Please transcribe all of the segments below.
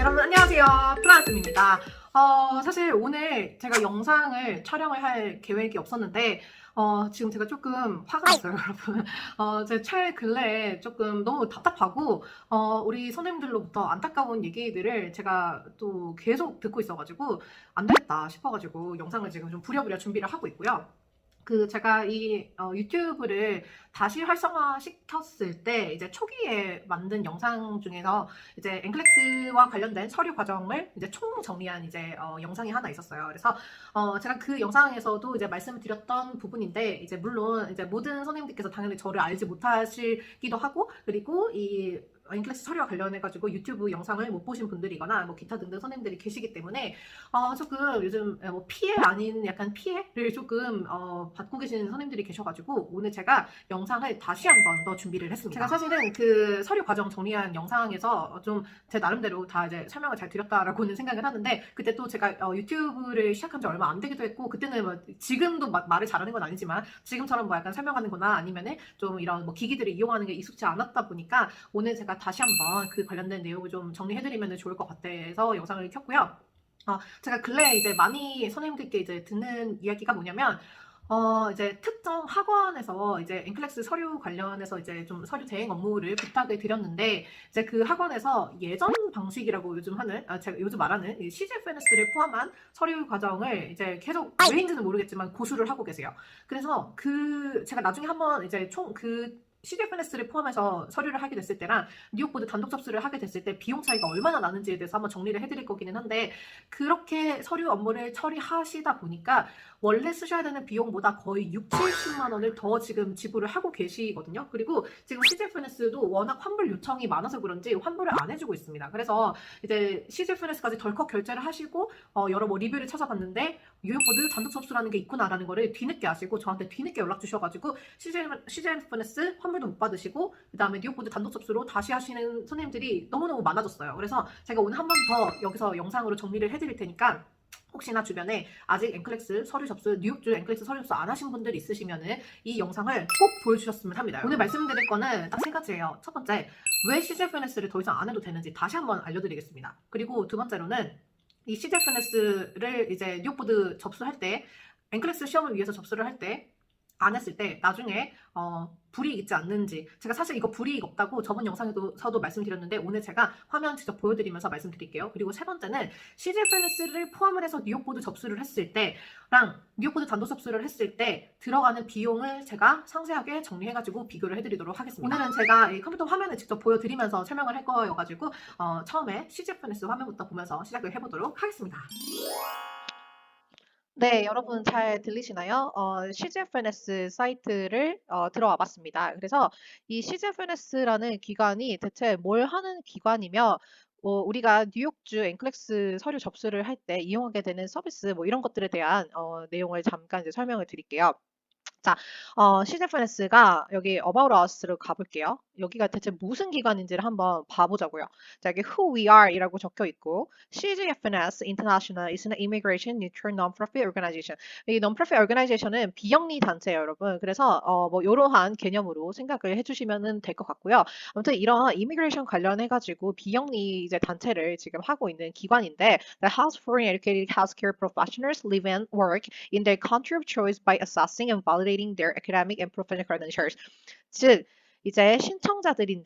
여러분 안녕하세요. 프란스입니다. 사실 오늘 제가 영상을 촬영을 할 계획이 없었는데 지금 제가 조금 화가 났어요, 여러분. 제 최근래에 조금 너무 답답하고 우리 선생님들로부터 안타까운 얘기들을 제가 또 계속 듣고 있어가지고 안 되겠다 싶어가지고 영상을 지금 좀 부랴부랴 준비를 하고 있고요. 제가 이 유튜브를 다시 활성화 시켰을 때 이제 초기에 만든 영상 중에서 이제 앵클렉스와 관련된 서류 과정을 이제 총 정리한 이제 영상이 하나 있었어요. 그래서 제가 그 영상에서도 이제 말씀드렸던 부분인데 이제 물론 이제 모든 선생님들께서 당연히 저를 알지 못하시기도 하고, 그리고 이 앵클렉스 서류와 관련해가지고 유튜브 영상을 못 보신 분들이거나 뭐 기타 등등 선생님들이 계시기 때문에 조금 요즘 뭐 피해 아닌 약간 피해를 조금 받고 계시는 선생님들이 계셔가지고 오늘 제가 영상을 다시 한 번 더 준비를 했습니다. 제가 사실은 그 서류 과정 정리한 영상에서 좀 제 나름대로 다 이제 설명을 잘 드렸다라고는 생각을 하는데, 그때 또 제가 유튜브를 시작한 지 얼마 안 되기도 했고, 그때는 뭐 지금도 말을 잘하는 건 아니지만 지금처럼 뭐 약간 설명하는 거나 아니면은 좀 이런 뭐 기기들을 이용하는 게 익숙지 않았다 보니까 오늘 제가 다시 한번 그 관련된 내용을 좀 정리해드리면 좋을 것 같아서 영상을 켰고요. 제가 근래 이제 많이 선생님들께 이제 듣는 이야기가 뭐냐면, 이제 특정 학원에서 이제 앵클렉스 서류 관련해서 이제 좀 서류 대행 업무를 부탁을 드렸는데, 이제 그 학원에서 예전 방식이라고 요즘 하는, 제가 요즘 말하는 CGFNS를 포함한 서류 과정을 이제 계속 왜인지는 모르겠지만 고수를 하고 계세요. 그래서 제가 나중에 한번 이제 CGFNS를 포함해서 서류를 하게 됐을 때랑 뉴욕보드 단독 접수를 하게 됐을 때 비용 차이가 얼마나 나는지에 대해서 한번 정리를 해드릴 거기는 한데, 그렇게 서류 업무를 처리하시다 보니까 원래 쓰셔야 되는 비용보다 거의 6, 70만 원을 더 지금 지불을 하고 계시거든요. 그리고 지금 CGFNS도 워낙 환불 요청이 많아서 그런지 환불을 안 해주고 있습니다. 그래서 이제 CGFNS까지 덜컥 결제를 하시고 여러 뭐 리뷰를 찾아봤는데 뉴욕보드 단독 접수라는 게 있구나라는 거를 뒤늦게 아시고 저한테 뒤늦게 연락 주셔가지고 CGFNS 환불도 못 받으시고, 그 다음에 뉴욕보드 단독 접수로 다시 하시는 선생님들이 너무너무 많아졌어요. 그래서 제가 오늘 한 번 더 여기서 영상으로 정리를 해드릴 테니까, 혹시나 주변에 아직 앵클렉스 서류 접수, 뉴욕주 앵클렉스 서류 접수 안 하신 분들 있으시면은 이 영상을 꼭 보여주셨으면 합니다. 오늘 말씀드릴 거는 딱 세 가지예요. 첫 번째, 왜 CGFNS를 더 이상 안 해도 되는지 다시 한번 알려드리겠습니다. 그리고 두 번째로는 이 CGFNS를 이제 뉴욕보드 접수할 때, 앵클렉스 시험을 위해서 접수를 할 때 안 했을 때 나중에 불이익 있지 않는지, 제가 사실 이거 불이익 없다고 저번 영상에서도 말씀드렸는데 오늘 제가 화면 직접 보여드리면서 말씀드릴게요. 그리고 세 번째는 CGFNS를 포함을 해서 뉴욕보드 접수를 했을 때랑 뉴욕보드 단독 접수를 했을 때 들어가는 비용을 제가 상세하게 정리해가지고 비교를 해드리도록 하겠습니다. 오늘은 제가 이 컴퓨터 화면을 직접 보여드리면서 설명을 할 거여가지고 처음에 CGFNS 화면부터 보면서 시작을 해보도록 하겠습니다. 네, 여러분 잘 들리시나요? CGFNS 사이트를 들어와 봤습니다. 그래서 이 CGFNS라는 기관이 대체 뭘 하는 기관이며, 우리가 뉴욕주 앵클렉스 서류 접수를 할 때 이용하게 되는 서비스 뭐 이런 것들에 대한 내용을 잠깐 이제 설명을 드릴게요. 자, CGFNS가 여기 About Us로 가볼게요. 여기가 대체 무슨 기관인지를 한번 봐보자고요. 자, 여기 Who We Are이라고 적혀 있고, CGFNS International is an immigration neutral non-profit organization. 이 non-profit organization은 비영리 단체예요, 여러분. 그래서 뭐 이러한 개념으로 생각을 해주시면 될 것 같고요. 아무튼 이런 immigration 관련해가지고 비영리 이제 단체를 지금 하고 있는 기관인데, the House Foreign Educated Healthcare Professionals live and work in their country of choice by assessing and validating their academic and professional credentials. 즉, 이제 신청자들이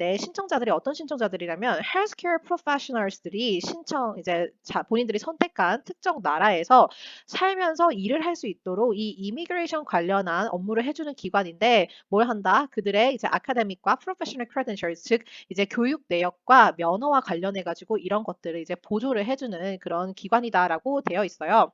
어떤 신청자들이라면 healthcare professionals들이 본인들이 선택한 특정 나라에서 살면서 일을 할 수 있도록 이 immigration 관련한 업무를 해주는 기관인데, 뭘 한다? 그들의 이제 academic과 professional credentials, 즉 이제 교육 내역과 면허와 관련해 가지고 이런 것들을 이제 보조를 해주는 그런 기관이다라고 되어 있어요.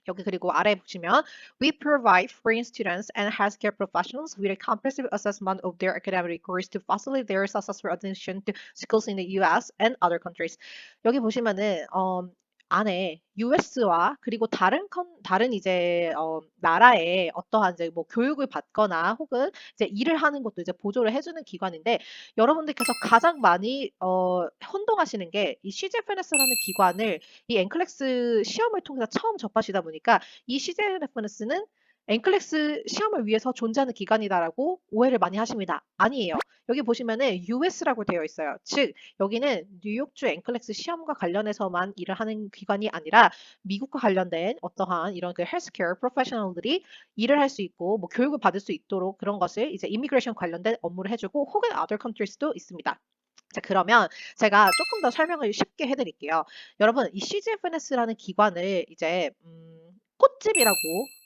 여기 그리고 아래 보시면 We provide foreign students and healthcare professionals with a comprehensive assessment of their academic course to facilitate their successful admission to schools in the US and other countries. 여기 보시면은 안에 US와 그리고 다른 이제 나라의 어떠한 이제 뭐 교육을 받거나 혹은 이제 일을 하는 것도 이제 보조를 해주는 기관인데, 여러분들께서 가장 많이 혼동하시는 게 이 CGFNS라는 기관을 이 앵클렉스 시험을 통해서 처음 접하시다 보니까 이 CGFNS는 엔클렉스 시험을 위해서 존재하는 기관이다라고 오해를 많이 하십니다. 아니에요. 여기 보시면은 US라고 되어 있어요. 즉 여기는 뉴욕주 엔클렉스 시험과 관련해서만 일을 하는 기관이 아니라 미국과 관련된 어떠한 이런 그 헬스케어 프로페셔널들이 일을 할 수 있고 뭐 교육을 받을 수 있도록 그런 것을 이제 이미그레이션 관련된 업무를 해주고 혹은 other countries도 있습니다. 자, 그러면 제가 조금 더 설명을 쉽게 해드릴게요. 여러분, 이 CGFNS라는 기관을 이제 꽃집이라고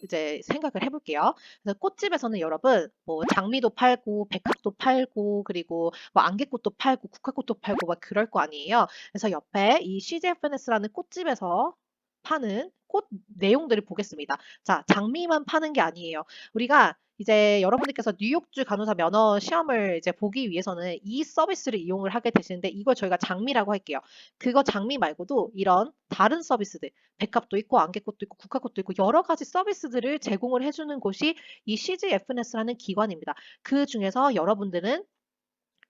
이제 생각을 해볼게요. 그래서 꽃집에서는 여러분 뭐 장미도 팔고 백합도 팔고 그리고 뭐 안개꽃도 팔고 국화꽃도 팔고 막 그럴 거 아니에요. 그래서 옆에 이 CGFNS라는 꽃집에서 파는 꽃 내용들을 보겠습니다. 자, 장미만 파는 게 아니에요. 우리가 이제 여러분들께서 뉴욕주 간호사 면허 시험을 이제 보기 위해서는 이 서비스를 이용을 하게 되시는데 이걸 저희가 장미라고 할게요. 그거 장미 말고도 이런 다른 서비스들, 백합도 있고 안개꽃도 있고 국화꽃도 있고 여러 가지 서비스들을 제공을 해주는 곳이 이 CGFNS라는 기관입니다. 그 중에서 여러분들은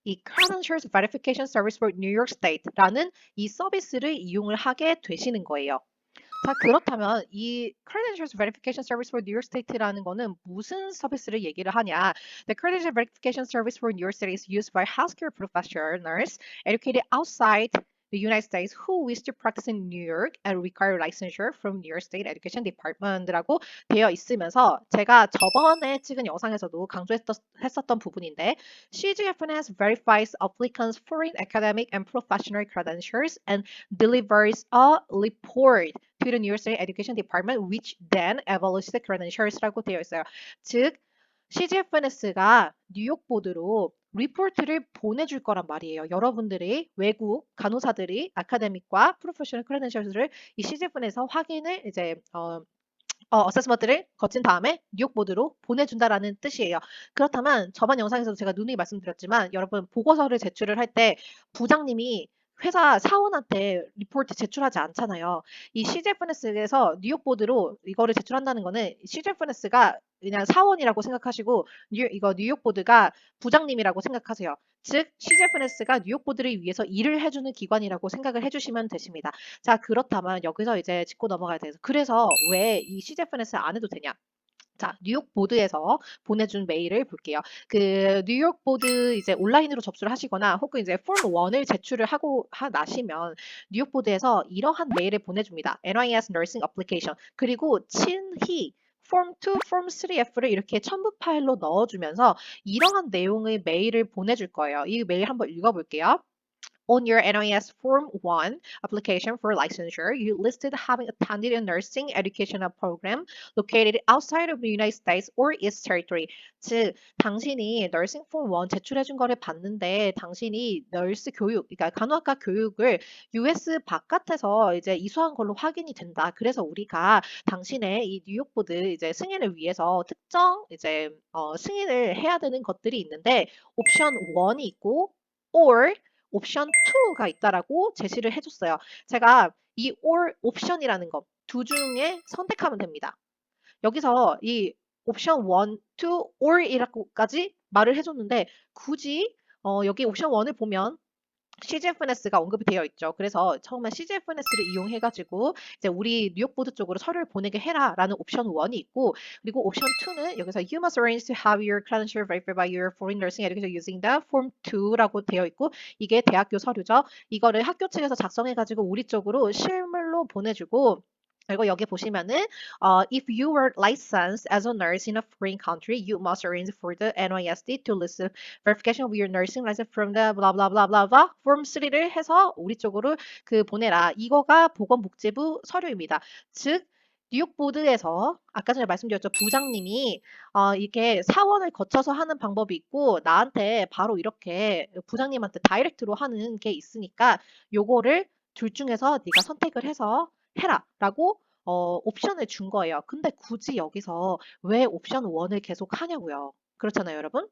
이 Credentials Verification Service for New York State라는 이 서비스를 이용을 하게 되시는 거예요. 자, 그렇다면 이 Credentials Verification Service for New York State라는 거는 무슨 서비스를 얘기를 하냐? The Credentials Verification Service for New York State is used by healthcare professionals educated outside the United States who wish to practice in New York and require licensure from New York State Education Department라고 되어 있으면서 제가 저번에 찍은 영상에서도 강조했었던 부분인데 CGFNS verifies applicants' foreign academic and professional credentials and delivers a report to the New York State Education Department, which then evaluates the credentials라고 되어 있어요. 즉, CGFNS가 뉴욕 보드로 리포트를 보내줄 거란 말이에요. 여러분들이 외국 간호사들이 아카데믹과 프로페셔널 크레덴셜스를 이 CGFN에서 확인을 이제 어세스먼트를 거친 다음에 뉴욕 보드로 보내준다라는 뜻이에요. 그렇다면 저번 영상에서도 제가 누누이 말씀드렸지만 여러분 보고서를 제출을 할 때 부장님이 회사 사원한테 리포트 제출하지 않잖아요. 이 CGFNS에서 뉴욕 보드로 이거를 제출한다는 거는 CGFNS가 그냥 사원이라고 생각하시고 이거 뉴욕 보드가 부장님이라고 생각하세요. 즉 CGFNS가 뉴욕 보드를 위해서 일을 해주는 기관이라고 생각을 해주시면 되십니다. 자, 그렇다면 여기서 이제 짚고 넘어가야 돼서 그래서 왜 이 CGFNS 안 해도 되냐? 자, 뉴욕 보드에서 보내준 메일을 볼게요. 그 뉴욕 보드 이제 온라인으로 접수를 하시거나 혹은 이제 폼 1을 제출을 하고 나시면 뉴욕 보드에서 이러한 메일을 보내줍니다. NIS Nursing Application 그리고 친히 폼 2, 폼 3F를 이렇게 첨부 파일로 넣어주면서 이러한 내용의 메일을 보내줄 거예요. 이 메일 한번 읽어볼게요. On your NIS Form 1 application for licensure, you listed having attended a nursing educational program located outside of the United States or its territory. 즉, 당신이 Nursing Form 1 제출해준 거를 봤는데 당신이 널스 교육, 그러니까 간호학과 교육을 US 바깥에서 이제 이수한 걸로 확인이 된다. 그래서 우리가 당신의 이 뉴욕 보드 이제 승인을 위해서 특정 이제 승인을 해야 되는 것들이 있는데 옵션 1이 있고 or 옵션 2가 있다라고 제시를 해줬어요. 제가 이 or 옵션이라는 거 두 중에 선택하면 됩니다. 여기서 이 옵션 1, 2, or이라고까지 말을 해줬는데 굳이 여기 옵션 1을 보면 CGFNS가 언급이 되어 있죠. 그래서 처음에 CGFNS를 이용해가지고 이제 우리 뉴욕 보드 쪽으로 서류를 보내게 해라라는 옵션 1이 있고 그리고 옵션 2는 여기서 You must arrange to have your credential verified by your foreign nursing education using the form 2라고 되어 있고 이게 대학교 서류죠. 이거를 학교 측에서 작성해가지고 우리 쪽으로 실물로 보내주고 그리고 여기 보시면은 if you were licensed as a nurse in a foreign country, you must arrange for the NISD to list the verification of your nursing license from the blah blah blah blah blah form 3를 해서 우리 쪽으로 그 보내라. 이거가 보건복지부 서류입니다. 즉 뉴욕 보드에서 아까 전에 말씀드렸죠. 부장님이 이게 사원을 거쳐서 하는 방법이 있고 나한테 바로 이렇게 부장님한테 다이렉트로 하는 게 있으니까 요거를 둘 중에서 네가 선택을 해서 해라라고 옵션을 준 거예요. 근데 굳이 여기서 왜 옵션 1을 계속 하냐고요. 그렇잖아요, 여러분?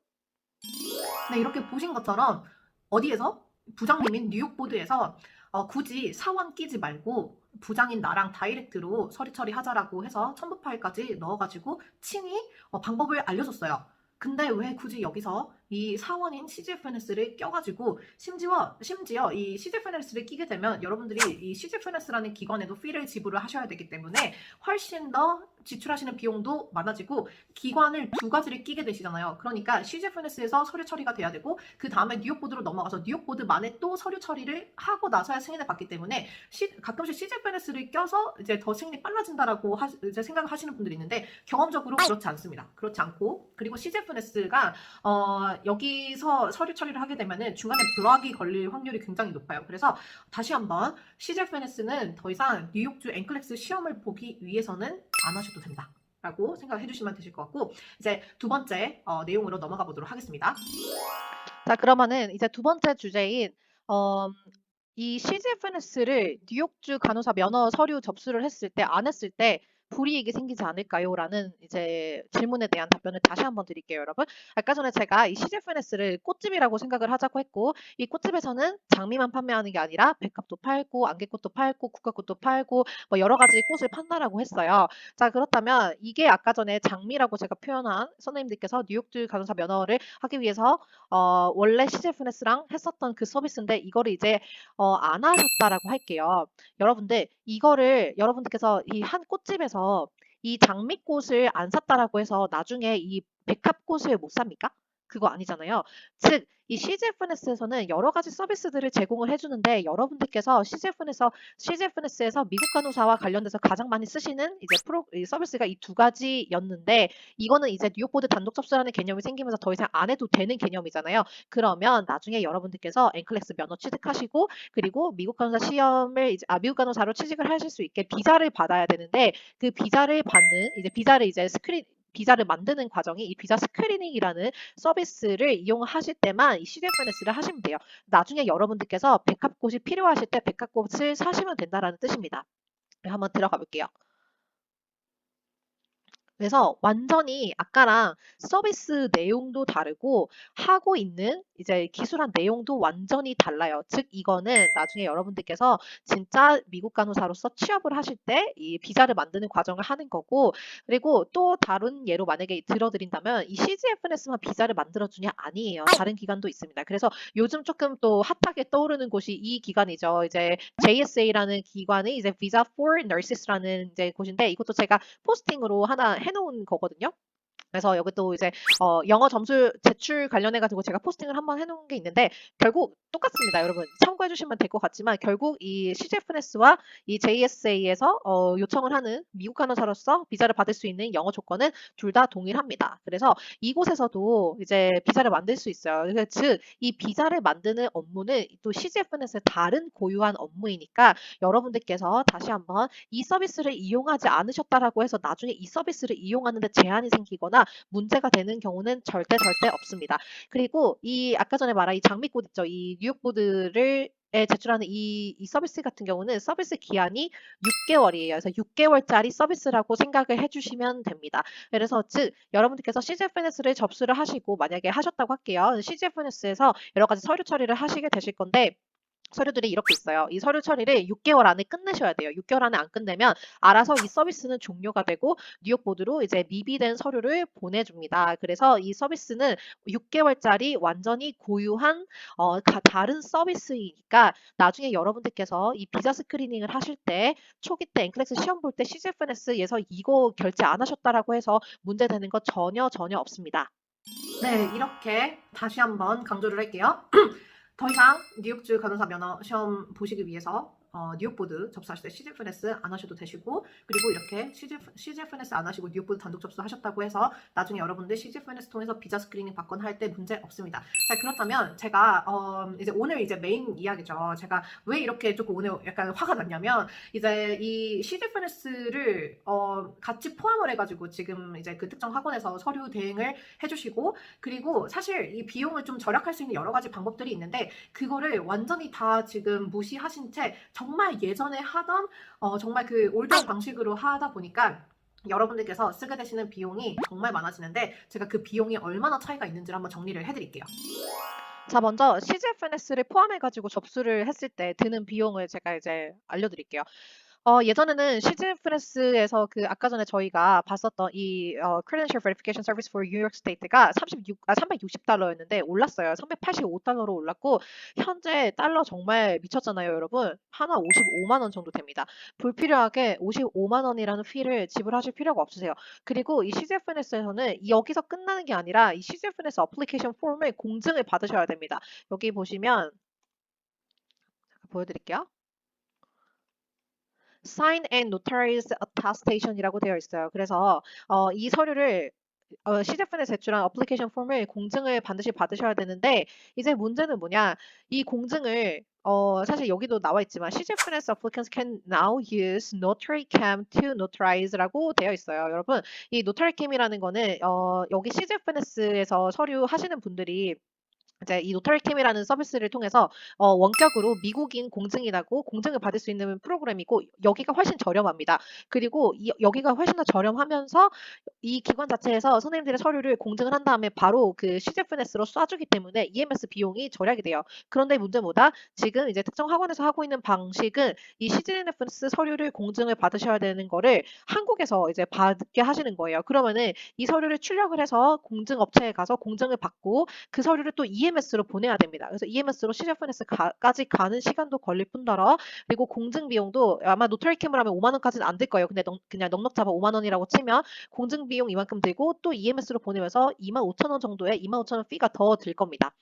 네, 이렇게 보신 것처럼 어디에서? 부장님인 뉴욕 보드에서 굳이 사원 끼지 말고 부장인 나랑 다이렉트로 서류 처리하자라고 해서 첨부 파일까지 넣어가지고 친히 방법을 알려줬어요. 근데 왜 굳이 여기서 이 사원인 CGFNS를 껴가지고 심지어 이 CGFNS를 끼게 되면 여러분들이 이 CGFNS라는 기관에도 피를 지불을 하셔야 되기 때문에 훨씬 더 지출하시는 비용도 많아지고 기관을 두 가지를 끼게 되시잖아요. 그러니까 CGFNS에서 서류 처리가 돼야 되고 그 다음에 뉴욕보드로 넘어가서 뉴욕보드만에 또 서류 처리를 하고 나서야 승인을 받기 때문에 가끔씩 CGFNS를 껴서 이제 더 승인이 빨라진다라고 이제 생각을 하시는 분들이 있는데 경험적으로 그렇지 않습니다. 그렇지 않고 그리고 CGFNS가 여기서 서류 처리를 하게 되면은 중간에 블락이 걸릴 확률이 굉장히 높아요. 그래서 다시 한번 CGFNS는 더 이상 뉴욕주 NCLEX 시험을 보기 위해서는 안 하셔도 된다. 라고 생각해 주시면 되실 것 같고 이제 두 번째 내용으로 넘어가 보도록 하겠습니다. 자, 그러면은 이제 두 번째 주제인 이 CGFNS를 뉴욕주 간호사 면허 서류 접수를 했을 때 안 했을 때 불이익이 생기지 않을까요? 라는 이제 질문에 대한 답변을 다시 한번 드릴게요, 여러분. 아까 전에 제가 이 CGFNS를 꽃집이라고 생각을 하자고 했고, 이 꽃집에서는 장미만 판매하는 게 아니라 백합도 팔고, 안개꽃도 팔고, 국화꽃도 팔고, 뭐 여러 가지 꽃을 판다라고 했어요. 자, 그렇다면 이게 아까 전에 장미라고 제가 표현한 선생님들께서 뉴욕주 간호사 면허를 하기 위해서 원래 CGFNS랑 했었던 그 서비스인데 이거를 이제 안 하셨다라고 할게요. 여러분들 이거를 여러분들께서 이 한 꽃집에서 이 장미꽃을 안 샀다라고 해서 나중에 이 백합꽃을 못 삽니까? 그거 아니잖아요. 즉, 이 CGFNS에서는 여러 가지 서비스들을 제공을 해주는데 여러분들께서 CGFNS에서 미국 간호사와 관련돼서 가장 많이 쓰시는 이제 이 서비스가 이 두 가지였는데 이거는 이제 뉴욕보드 단독 접수라는 개념이 생기면서 더 이상 안 해도 되는 개념이잖아요. 그러면 나중에 여러분들께서 NCLEX 면허 취득하시고 그리고 미국 간호사 시험을 미국 간호사로 취직을 하실 수 있게 비자를 받아야 되는데 그 비자를 받는 이제 비자를 만드는 과정이 이 비자 스크리닝이라는 서비스를 이용하실 때만 이 CGFNS를 하시면 돼요. 나중에 여러분들께서 백합꽃이 필요하실 때 백합꽃을 사시면 된다라는 뜻입니다. 한번 들어가 볼게요. 그래서 완전히 아까랑 서비스 내용도 다르고 하고 있는 이제 기술한 내용도 완전히 달라요. 즉 이거는 나중에 여러분들께서 진짜 미국 간호사로서 취업을 하실 때 이 비자를 만드는 과정을 하는 거고 그리고 또 다른 예로 만약에 들어드린다면 이 CGFNS만 비자를 만들어주냐 아니에요. 다른 기관도 있습니다. 그래서 요즘 조금 또 핫하게 떠오르는 곳이 이 기관이죠. 이제 JSA라는 기관이 이제 Visa for Nurses라는 이제 곳인데 이것도 제가 포스팅으로 하나 해놓은 거거든요. 그래서 여기 또 이제 영어 점수 제출 관련해가지고 제가 포스팅을 한번 해놓은 게 있는데 결국 똑같습니다. 여러분 참고해 주시면 될 것 같지만 결국 이 CGFNS와 이 JSA에서 요청을 하는 미국 간호사로서 비자를 받을 수 있는 영어 조건은 둘 다 동일합니다. 그래서 이곳에서도 이제 비자를 만들 수 있어요. 즉 이 비자를 만드는 업무는 또 CGFNS의 다른 고유한 업무이니까 여러분들께서 다시 한번 이 서비스를 이용하지 않으셨다라고 해서 나중에 이 서비스를 이용하는데 제한이 생기거나 문제가 되는 경우는 절대 없습니다. 그리고 이 아까 전에 말한 이 장미꽃 있죠. 이 뉴욕보드를 제출하는 이 서비스 같은 경우는 서비스 기한이 6개월이에요. 그래서 6개월짜리 서비스라고 생각을 해주시면 됩니다. 그래서 즉 여러분들께서 CGFNS를 접수를 하시고 만약에 하셨다고 할게요. CGFNS에서 여러 가지 서류 처리를 하시게 되실 건데 서류들이 이렇게 있어요. 이 서류 처리를 6개월 안에 끝내셔야 돼요. 6개월 안에 안 끝내면 알아서 이 서비스는 종료가 되고 뉴욕보드로 이제 미비된 서류를 보내줍니다. 그래서 이 서비스는 6개월짜리 완전히 고유한 다른 서비스이니까 나중에 여러분들께서 이 비자 스크리닝을 하실 때 초기 때 NCLEX 시험 볼 때 CGFNS에서 이거 결제 안 하셨다라고 해서 문제되는 거 전혀 없습니다. 네, 이렇게 다시 한번 강조를 할게요. 더 이상 뉴욕주 간호사 면허 시험 보시기 위해서 뉴욕보드 접수하실 때 CGFNS 안 하셔도 되시고 그리고 이렇게 CGFNS 안 하시고 뉴욕보드 단독 접수하셨다고 해서 나중에 여러분들 CGFNS 통해서 비자 스크리닝 받거나 할 때 문제 없습니다. 자, 그렇다면 제가 이제 오늘 이제 메인 이야기죠. 제가 왜 이렇게 조금 오늘 약간 화가 났냐면 이제 이 CGFNS를 같이 포함을 해가지고 지금 이제 그 특정 학원에서 서류 대행을 해주시고 그리고 사실 이 비용을 좀 절약할 수 있는 여러 가지 방법들이 있는데 그거를 완전히 다 지금 무시하신 채 정말 예전에 하던 정말 그 올드한 방식으로 하다 보니까 여러분들께서 쓰게 되시는 비용이 정말 많아지는데 제가 그 비용이 얼마나 차이가 있는지를 한번 정리를 해드릴게요. 자, 먼저 CGFNS를 포함해가지고 접수를 했을 때 드는 비용을 제가 이제 알려드릴게요. 예전에는 시즌 프레스에서 그 아까 전에 저희가 봤었던 이 Credential Verification Service for New York State가 360달러였는데 올랐어요. 385달러로 올랐고 현재 달러 정말 미쳤잖아요, 여러분. 하나 55만 원 정도 됩니다. 불필요하게 55만 원이라는 피를 지불하실 필요가 없으세요. 그리고 이 CGFNS에서는 여기서 끝나는 게 아니라 이 CGFNS 어플리케이션 폼을 공증을 받으셔야 됩니다. 여기 보시면 잠깐 보여드릴게요. Sign and Notarize Attestation이라고 되어 있어요. 그래서 이 서류를 시제품에 제출한 어플리케이션 폼을 공증을 반드시 받으셔야 되는데 이제 문제는 뭐냐? 이 공증을 사실 여기도 나와 있지만 CGFNS applicants can now use Notary Cam to notarize라고 되어 있어요. 여러분, 이 Notary Cam이라는 거는 여기 CGFNS에서 서류 하시는 분들이 이제 이 노타리캠이라는 서비스를 통해서 원격으로 미국인 공증이라고 공증을 받을 수 있는 프로그램이고 여기가 훨씬 저렴합니다. 그리고 여기가 훨씬 더 저렴하면서 이 기관 자체에서 선생님들의 서류를 공증을 한 다음에 바로 그 CGFNS로 쏴주기 때문에 EMS 비용이 절약이 돼요. 그런데 문제보다 지금 이제 특정 학원에서 하고 있는 방식은 이 CGFNS 서류를 공증을 받으셔야 되는 거를 한국에서 이제 받게 하시는 거예요. 그러면은 이 서류를 출력을 해서 공증 업체에 가서 공증을 받고 그 서류를 또 EMS로 보내야 됩니다. 그래서 EMS로 CGFNS까지 가는 시간도 걸릴 뿐더러 그리고 공증 비용도 아마 노트리캠을 하면 5만 원까지는 안 될 거예요. 근데 그냥 넉넉 잡아 5만 원이라고 치면 공증 비용 이만큼 들고 또 EMS로 보내면서 2만 5천 원 정도의 2만 5천 원 피가 더 들 겁니다.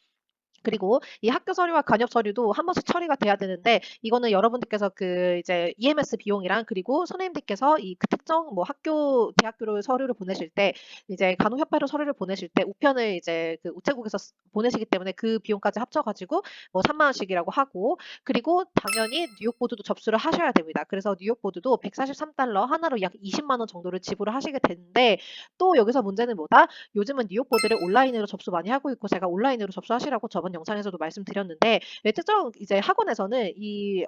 그리고 이 학교 서류와 간접 서류도 한 번씩 처리가 돼야 되는데 이거는 여러분들께서 그 이제 EMS 비용이랑 그리고 선생님들께서 이 그 특정 뭐 학교 대학교로 서류를 보내실 때 이제 간호협회로 서류를 보내실 때 우편을 이제 그 우체국에서 보내시기 때문에 그 비용까지 합쳐가지고 뭐 3만 원씩이라고 하고 그리고 당연히 뉴욕 보드도 접수를 하셔야 됩니다. 그래서 뉴욕 보드도 143달러 하나로 약 20만 원 정도를 지불을 하시게 되는데 또 여기서 문제는 뭐다? 요즘은 뉴욕 보드를 온라인으로 접수 많이 하고 있고 제가 온라인으로 접수하시라고 저번 영상에서도 말씀드렸는데 특정 이제 학원에서는 이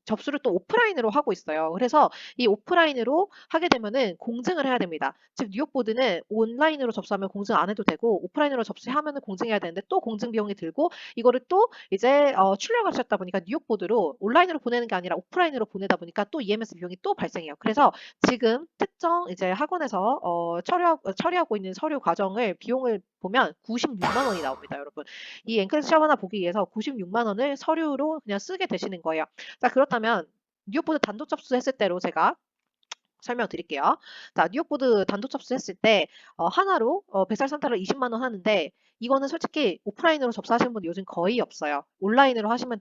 접수를 또 오프라인으로 하고 있어요. 그래서 이 오프라인으로 하게 되면은 공증을 해야 됩니다. 즉 뉴욕 보드는 온라인으로 접수하면 공증 안 해도 되고 오프라인으로 접수하면은 공증해야 되는데 또 공증 비용이 들고 이거를 또 이제 출력을 하셨다 보니까 뉴욕 보드로 온라인으로 보내는 게 아니라 오프라인으로 보내다 보니까 또 EMS 비용이 또 발생해요. 그래서 지금 특정 이제 학원에서 처리하고 있는 서류 과정을 비용을 보면 96만 원이 나옵니다, 여러분. 이 앵클레스 샵 하나 보기 위해서 96만 원을 서류로 그냥 쓰게 되시는 거예요. 자, 그렇다면 뉴욕보드 단독 접수했을 때로 제가 설명드릴게요. 자, 뉴욕보드 단독 접수했을 때 하나로 143달러 20만 원 하는데 이거는 솔직히 오프라인으로 접수하시는 분들 요즘 거의 없어요. 온라인으로 하시면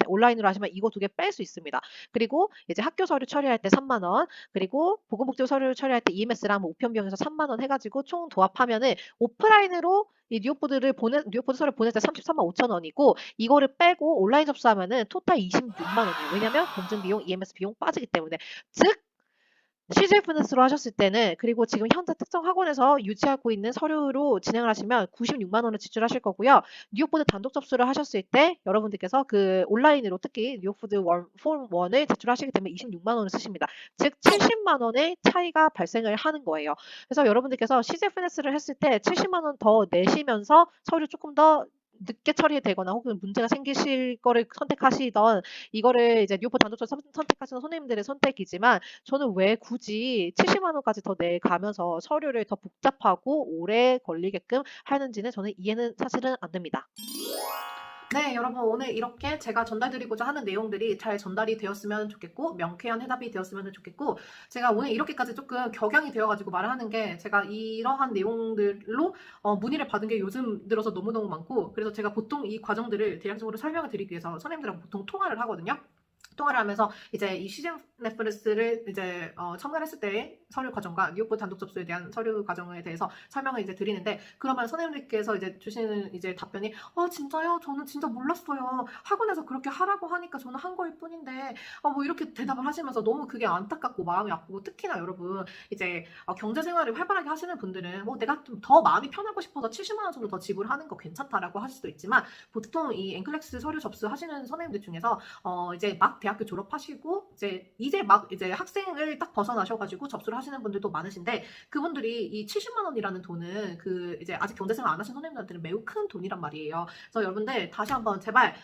이거 두 개 뺄 수 있습니다. 그리고 이제 학교 서류 처리할 때 3만 원, 그리고 보건복지부 서류 처리할 때 EMS랑 뭐 우편 비용에서 3만 원 해가지고 총 도합하면은 오프라인으로 이 뉴욕보드 서류 보낼 때 33만 5천 원이고 이거를 빼고 온라인 접수하면은 토탈 26만 원이에요. 왜냐면 공증 비용, EMS 비용 빠지기 때문에 즉 CGFNS로 하셨을 때는 그리고 지금 현재 특정 학원에서 유지하고 있는 서류로 진행을 하시면 96만 원을 지출하실 거고요. 뉴욕보드 단독 접수를 하셨을 때 여러분들께서 그 온라인으로 특히 뉴욕보드 폼 1을 제출하시게 되면 26만 원을 쓰십니다. 즉 70만 원의 차이가 발생을 하는 거예요. 그래서 여러분들께서 CGFNS를 했을 때 70만 원 더 내시면서 서류 조금 더 늦게 처리되거나 혹은 문제가 생기실 거를 선택하시던 이거를 이제 뉴욕보드 단독 접수 선택하시는 손님들의 선택이지만 저는 왜 굳이 70만 원까지 더 내가면서 서류를 더 복잡하고 오래 걸리게끔 하는지는 저는 이해는 사실은 안 됩니다. 네, 여러분 오늘 이렇게 제가 전달드리고자 하는 내용들이 잘 전달이 되었으면 좋겠고 명쾌한 해답이 되었으면 좋겠고 제가 오늘 이렇게까지 조금 격양이 되어가지고 말을 하는 게 제가 이러한 내용들로 문의를 받은 게 요즘 들어서 너무너무 많고 그래서 제가 보통 이 과정들을 대략적으로 설명을 드리기 위해서 선생님들하고 보통 통화를 하거든요. 통화를 하면서 이제 이 시즌 넷플릭스를 이제 첨가를 했을 때의 서류 과정과 뉴욕보드 단독 접수에 대한 서류 과정에 대해서 설명을 이제 드리는데 그러면 선생님들께서 이제 주시는 이제 답변이 진짜요? 저는 진짜 몰랐어요. 학원에서 그렇게 하라고 하니까 저는 한 거일 뿐인데 뭐 이렇게 대답을 하시면서 너무 그게 안타깝고 마음이 아프고 특히나 여러분 이제 경제 생활을 활발하게 하시는 분들은 뭐 내가 좀 더 마음이 편하고 싶어서 70만 원 정도 더 지불하는 거 괜찮다라고 하실 수도 있지만 보통 이 앵클렉스 서류 접수하시는 선생님들 중에서 이제 막 막 대학교 졸업하시고 이제 막 이제 학생을 딱 벗어나셔가지고 접수를 하시는 분들도 많으신데 그분들이 이 70만 원이라는 돈은 그 이제 아직 경제생활 안 하신 선생님들한테는 매우 큰 돈이란 말이에요. 그래서 여러분들 다시 한번 제발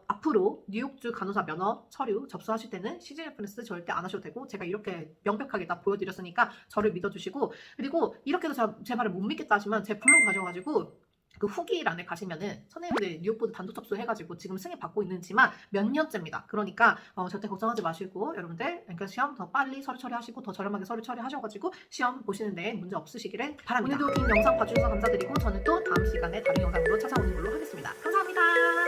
앞으로 뉴욕주 간호사 면허 서류 접수하실 때는 시즌 레퍼런스 절대 안 하셔도 되고 제가 이렇게 명백하게 다 보여드렸으니까 저를 믿어주시고 그리고 이렇게도 제 말을 못 믿겠다 하시면 제 블로그 가셔가지고 그 후기란에 가시면은 선생님들 뉴욕보드 단독 접수해가지고 지금 승인 받고 있는지만 몇 년째입니다. 그러니까 절대 걱정하지 마시고 여러분들 앵글 시험 더 빨리 서류 처리하시고 더 저렴하게 서류 처리하셔가지고 시험 보시는데 문제 없으시기를 바랍니다. 오늘도 긴 영상 봐주셔서 감사드리고 저는 또 다음 시간에 다른 영상으로 찾아오는 걸로 하겠습니다. 감사합니다.